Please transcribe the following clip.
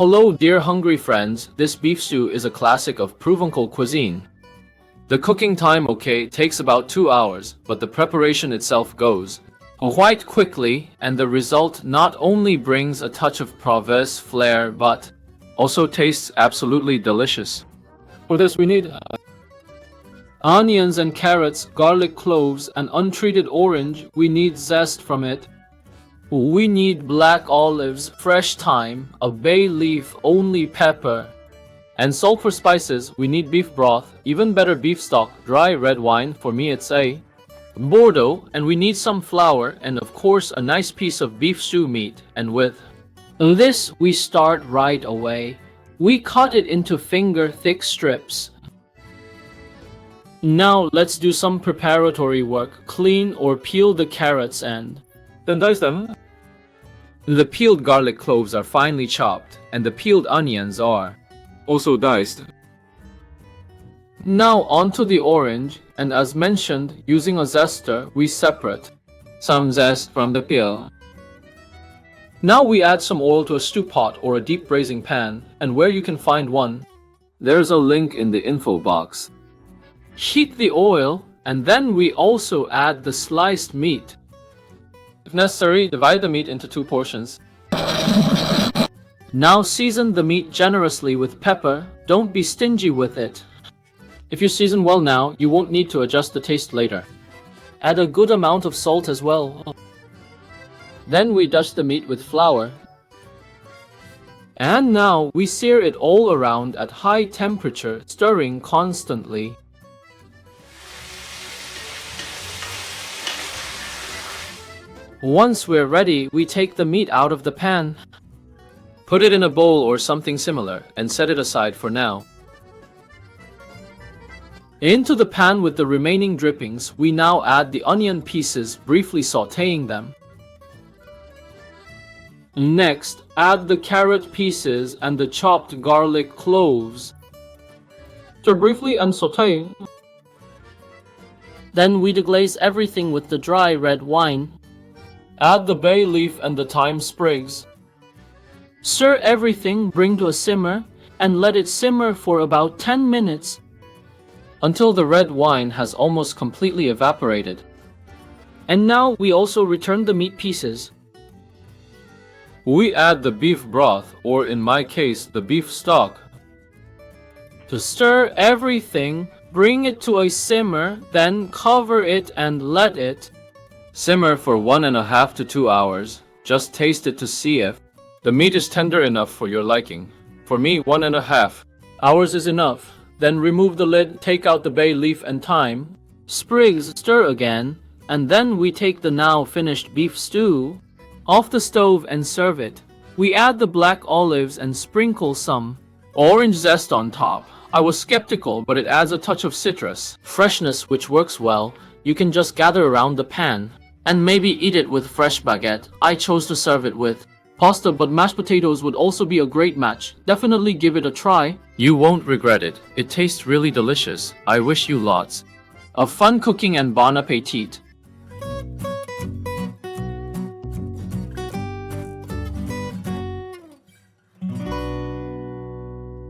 Hello dear hungry friends, this beef stew is a classic of Provencal cuisine. The cooking time takes about 2 hours, but the preparation itself goes quite quickly, and the result not only brings a touch of Provence flair but also tastes absolutely delicious. For this we need onions and carrots, garlic cloves, and untreated orange. We need zest from it. We need black olives, fresh thyme, a bay leaf, only pepper, and salt for spices. We need beef broth, even better beef stock, dry red wine, for me it's a Bordeaux, and we need some flour and of course a nice piece of beef stew meat. And with this we start right away. We cut it into finger-thick strips. Now let's do some preparatory work. Clean or peel the carrots and then dice them. The peeled garlic cloves are finely chopped, and the peeled onions are also diced. Now onto the orange, and as mentioned, using a zester, we separate some zest from the peel. Now we add some oil to a stew pot or a deep braising pan, and where you can find one, there's a link in the info box. Heat the oil, and then we also add the sliced meat. If necessary, divide the meat into 2 portions. Now season the meat generously with pepper. Don't be stingy with it. If you season well now, you won't need to adjust the taste later. Add a good amount of salt as well. Then we dust the meat with flour. And now we sear it all around at high temperature, stirring constantly. Once we're ready, we take the meat out of the pan. Put it in a bowl or something similar and set it aside for now. Into the pan with the remaining drippings, we now add the onion pieces, briefly sautéing them. Next, add the carrot pieces and the chopped garlic cloves. Stir briefly and sauté. Then we deglaze everything with the dry red wine. Add the bay leaf and the thyme sprigs. Stir everything, bring to a simmer, and let it simmer for about 10 minutes until the red wine has almost completely evaporated. And now we also return the meat pieces. We add the beef broth, or in my case, the beef stock. To stir everything, bring it to a simmer, then cover it and let it simmer for 1.5 to 2 hours. Just taste it to see if the meat is tender enough for your liking. For me, 1.5 hours is enough. Then remove the lid, take out the bay leaf and thyme, sprigs, stir again, and then we take the now finished beef stew off the stove and serve it. We add the black olives and sprinkle some orange zest on top. I was skeptical, but it adds a touch of citrus freshness which works well. You can just gather around the pan and maybe eat it with fresh baguette. I chose to serve it with pasta, but mashed potatoes would also be a great match. Definitely give it a try. You won't regret it. It tastes really delicious. I wish you lots of fun cooking and bon appetit.